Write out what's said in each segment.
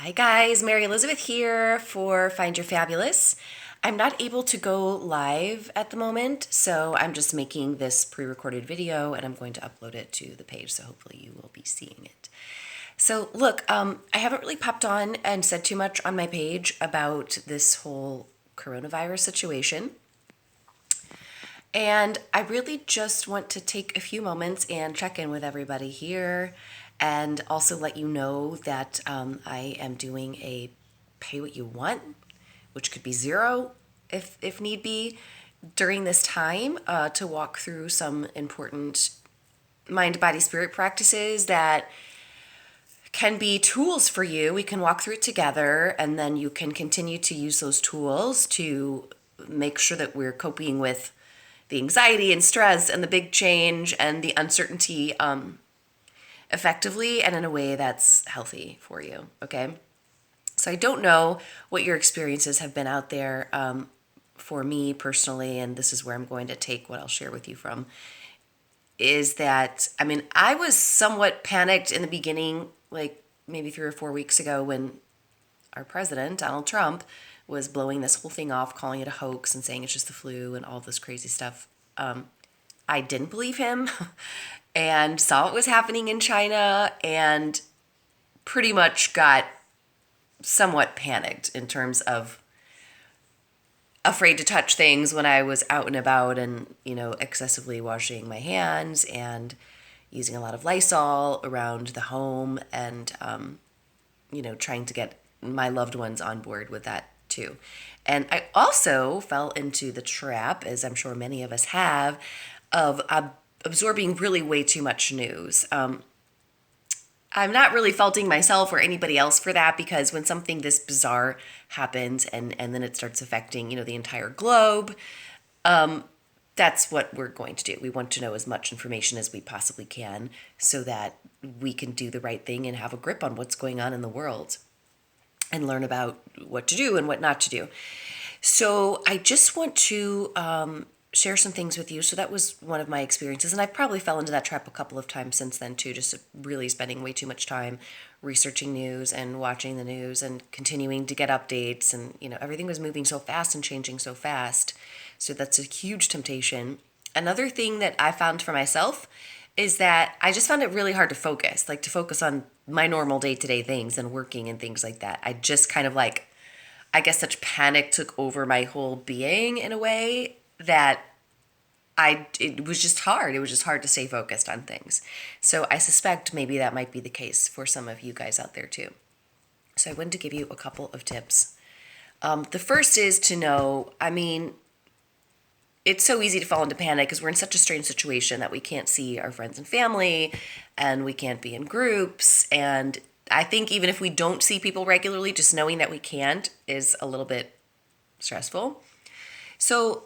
Hi guys, Mary Elizabeth here for Find Your Fabulous. I'm not able to go live at the moment, so I'm just making this pre-recorded video and I'm going to upload it to the page, so hopefully you will be seeing it. So look, I haven't really popped on and said too much on my page about this whole coronavirus situation. And I really just want to take a few moments and check in with everybody here and also let you know that I am doing a pay what you want, which could be zero if need be, during this time to walk through some important mind, body, spirit practices that can be tools for you. We can walk through it together and then you can continue to use those tools to make sure that we're coping with the anxiety and stress and the big change and the uncertainty effectively and in a way that's healthy for you, okay? So I don't know what your experiences have been out there for me personally, and this is where I'm going to take what I'll share with you from, is that, I was somewhat panicked in the beginning, like maybe 3 or 4 weeks ago when our president, Donald Trump, was blowing this whole thing off, calling it a hoax and saying it's just the flu and all this crazy stuff. I didn't believe him and saw what was happening in China and pretty much got somewhat panicked in terms of afraid to touch things when I was out and about and, excessively washing my hands and using a lot of Lysol around the home and, trying to get my loved ones on board with that too. And I also fell into the trap, as I'm sure many of us have, of absorbing really way too much news. I'm not really faulting myself or anybody else for that because when something this bizarre happens and then it starts affecting, the entire globe, that's what we're going to do. We want to know as much information as we possibly can so that we can do the right thing and have a grip on what's going on in the world and learn about what to do and what not to do. So I just want to share some things with you. So that was one of my experiences. And I probably fell into that trap a couple of times since then too, just really spending way too much time researching news and watching the news and continuing to get updates. And, everything was moving so fast and changing so fast. So that's a huge temptation. Another thing that I found for myself is that I just found it really hard to focus on my normal day-to-day things and working and things like that. I just kind of I guess such panic took over my whole being in a way that it was just hard. It was just hard to stay focused on things. So I suspect maybe that might be the case for some of you guys out there too. So I wanted to give you a couple of tips. The first is to know, it's so easy to fall into panic because we're in such a strange situation that we can't see our friends and family and we can't be in groups. And I think even if we don't see people regularly, just knowing that we can't is a little bit stressful. So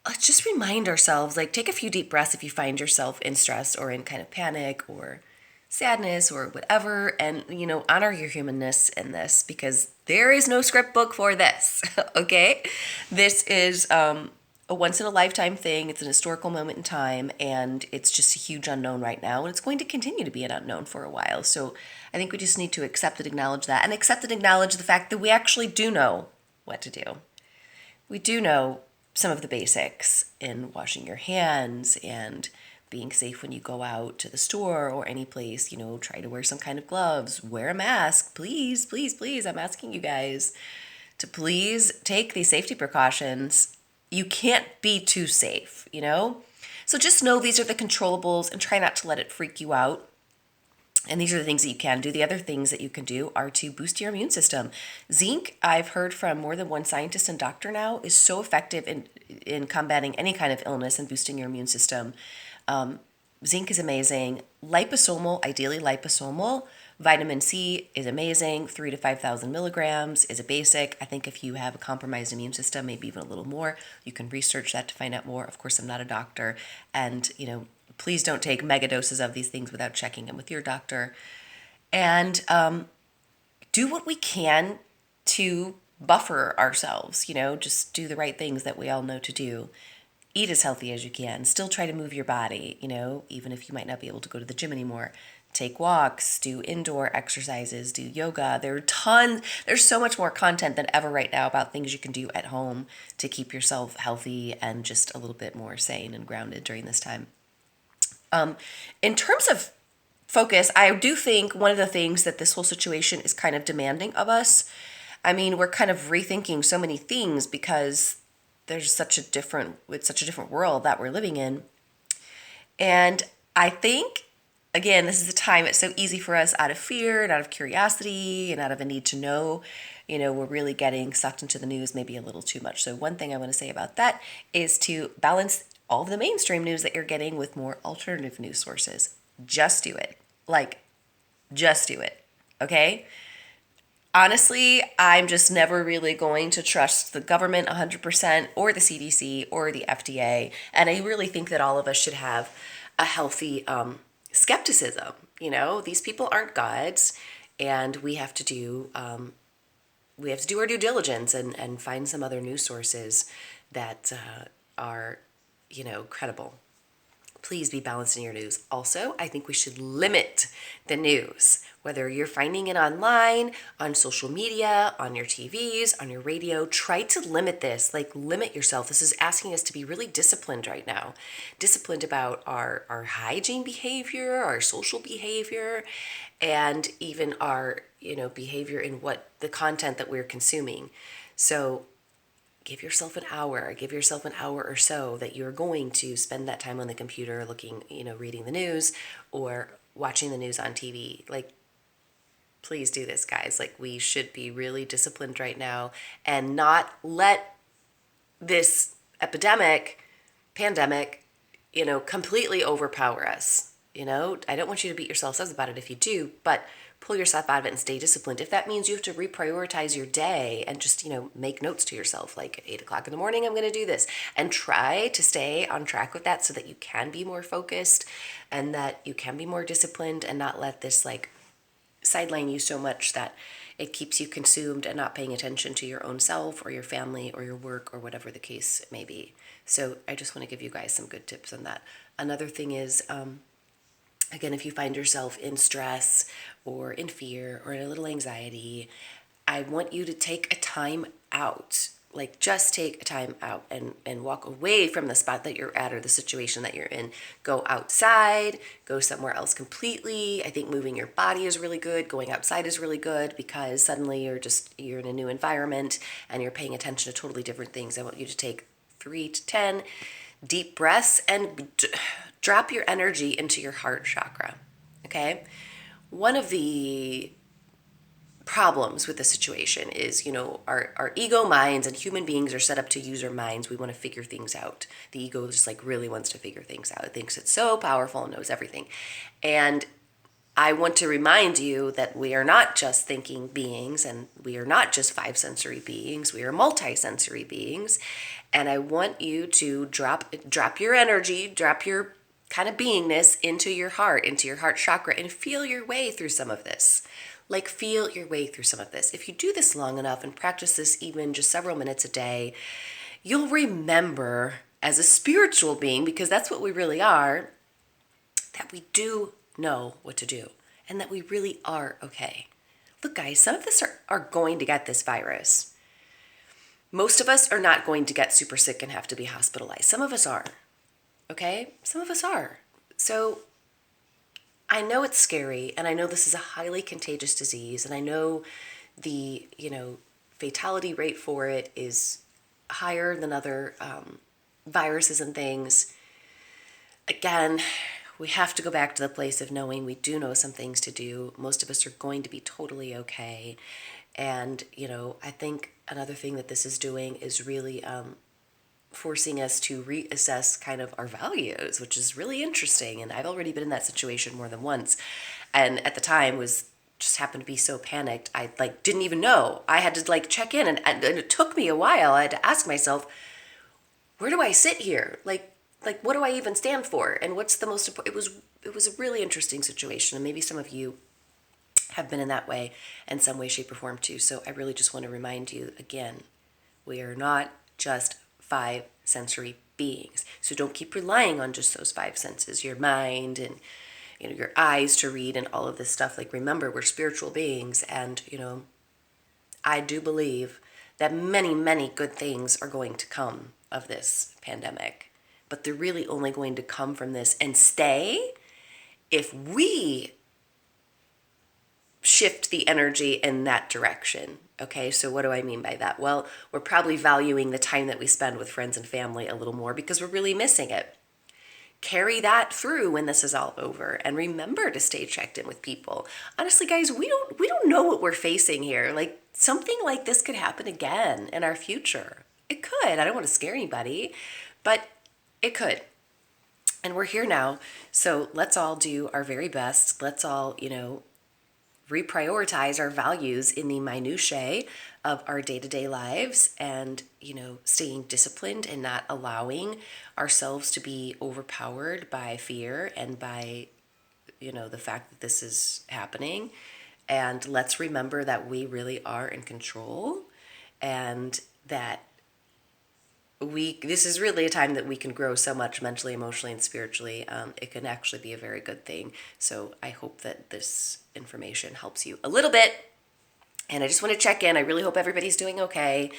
let's just remind ourselves, take a few deep breaths if you find yourself in stress or in kind of panic or sadness or whatever, and, honor your humanness in this because there is no script book for this, okay? This is a once-in-a-lifetime thing. It's an historical moment in time, and it's just a huge unknown right now, and it's going to continue to be an unknown for a while. So I think we just need to accept and acknowledge that, and accept and acknowledge the fact that we actually do know what to do. We do know some of the basics in washing your hands and being safe when you go out to the store or any place. Try to wear some kind of gloves, wear a mask, please, please, please. I'm asking you guys to please take these safety precautions. You can't be too safe, So just know these are the controllables and try not to let it freak you out. And these are the things that you can do. The other things that you can do are to boost your immune system. Zinc, I've heard from more than one scientist and doctor now, is so effective in combating any kind of illness and boosting your immune system. Zinc is amazing. Liposomal, ideally liposomal. Vitamin C is amazing. 3,000 to 5,000 milligrams is a basic. I think if you have a compromised immune system, maybe even a little more, you can research that to find out more. Of course, I'm not a doctor. And, please don't take mega doses of these things without checking in with your doctor. And do what we can to buffer ourselves, just do the right things that we all know to do. Eat as healthy as you can. Still try to move your body, even if you might not be able to go to the gym anymore. take walks, do indoor exercises, do yoga. There's so much more content than ever right now about things you can do at home to keep yourself healthy and just a little bit more sane and grounded during this time. In terms of focus, I do think one of the things that this whole situation is kind of demanding of us. I mean, we're kind of rethinking so many things because it's such a different world that we're living in. And I think, again, this is a time it's so easy for us out of fear and out of curiosity and out of a need to know, we're really getting sucked into the news maybe a little too much. So one thing I want to say about that is to balance all of the mainstream news that you're getting with more alternative news sources. Just do it. Just do it. Okay? Honestly, I'm just never really going to trust the government 100% or the CDC or the FDA. And I really think that all of us should have a healthy skepticism. These people aren't gods, and we have to do our due diligence and find some other news sources that are, credible. Please be balanced in your news. Also, I think we should limit the news, whether you're finding it online, on social media, on your TVs, on your radio. Try to limit this, limit yourself. This is asking us to be really disciplined right now. Disciplined about our hygiene behavior, our social behavior, and even our, behavior in what the content that we're consuming. So give yourself an hour or so that you're going to spend that time on the computer looking, reading the news or watching the news on TV. Please do this, guys. We should be really disciplined right now and not let this pandemic, completely overpower us. I don't want you to beat yourselves up about it if you do, but pull yourself out of it and stay disciplined. If that means you have to reprioritize your day and just, make notes to yourself, at 8 o'clock in the morning, I'm going to do this, and try to stay on track with that so that you can be more focused and that you can be more disciplined and not let this sideline you so much that it keeps you consumed and not paying attention to your own self or your family or your work or whatever the case may be. So I just want to give you guys some good tips on that. Another thing is, again, if you find yourself in stress or in fear or in a little anxiety, I want you to take a time out. Just take a time out and walk away from the spot that you're at or the situation that you're in. Go outside, go somewhere else completely. I think moving your body is really good. Going outside is really good because suddenly you're in a new environment and you're paying attention to totally different things. I want you to take 3 to 10 deep breaths and drop your energy into your heart chakra, okay? One of the problems with the situation is, our ego minds and human beings are set up to use our minds. We want to figure things out. The ego just really wants to figure things out. It thinks it's so powerful and knows everything. And I want to remind you that we are not just thinking beings and we are not just 5 sensory beings. We are multi-sensory beings. And I want you to drop your energy, drop your kind of beingness into your heart chakra, and feel your way through some of this. Feel your way through some of this. If you do this long enough and practice this even just several minutes a day, you'll remember as a spiritual being, because that's what we really are, that we do know what to do and that we really are okay. Look, guys, some of us are going to get this virus. Most of us are not going to get super sick and have to be hospitalized. Some of us are. Okay? Some of us are. So I know it's scary, and I know this is a highly contagious disease, and I know the, fatality rate for it is higher than other viruses and things. Again, we have to go back to the place of knowing we do know some things to do. Most of us are going to be totally okay. And, I think another thing that this is doing is really forcing us to reassess kind of our values, which is really interesting. And I've already been in that situation more than once. And at the time just happened to be so panicked. I didn't even know. I had to check in and it took me a while. I had to ask myself, where do I sit here? What do I even stand for? And what's the most important? It was a really interesting situation. And maybe some of you have been in that way in some way, shape, or form too. So I really just want to remind you again, we are not just 5 sensory beings. So don't keep relying on just those 5 senses, your mind and your eyes to read and all of this stuff. Like, remember, we're spiritual beings, and I do believe that many, many good things are going to come of this pandemic, but they're really only going to come from this and stay if we shift the energy in that direction. Okay, so what do I mean by that? Well, we're probably valuing the time that we spend with friends and family a little more because we're really missing it. Carry that through when this is all over, and remember to stay checked in with people. Honestly, guys, we don't know what we're facing here. Like, something like this could happen again in our future. It could. I don't want to scare anybody, but it could. And we're here now. So let's all do our very best. Let's all, reprioritize our values in the minutiae of our day-to-day lives, and staying disciplined and not allowing ourselves to be overpowered by fear and by the fact that this is happening. And let's remember that we really are in control, and that this is really a time that we can grow so much mentally, emotionally, and spiritually. It can actually be a very good thing. So I hope that this information helps you a little bit. And I just want to check in. I really hope everybody's doing okay.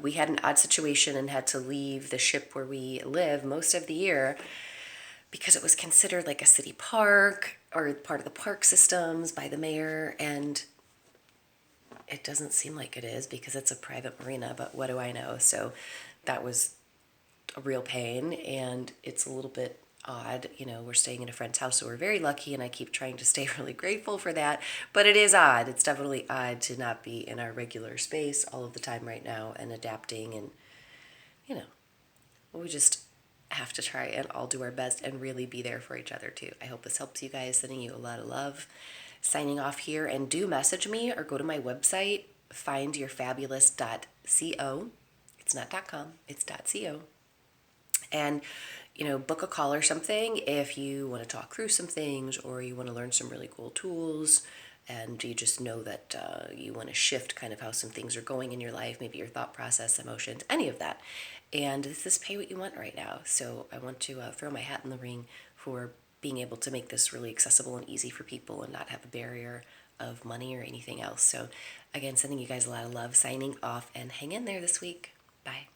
We had an odd situation and had to leave the ship where we live most of the year because it was considered like a city park or part of the park systems by the mayor. And it doesn't seem like it is because it's a private marina, but what do I know? So that was a real pain, and it's a little bit odd. We're staying in a friend's house, so we're very lucky, and I keep trying to stay really grateful for that. But it is odd. It's definitely odd to not be in our regular space all of the time right now and adapting, and we just have to try and all do our best and really be there for each other too. I hope this helps you guys. Sending you a lot of love. Signing off here, and do message me or go to my website, findyourfabulous.co. It's not .com, it's .co. And, book a call or something if you want to talk through some things, or you want to learn some really cool tools, and you just know that you want to shift kind of how some things are going in your life, maybe your thought process, emotions, any of that. And this is pay what you want right now. So I want to throw my hat in the ring for being able to make this really accessible and easy for people and not have a barrier of money or anything else. So again, sending you guys a lot of love, signing off, and hang in there this week. Bye.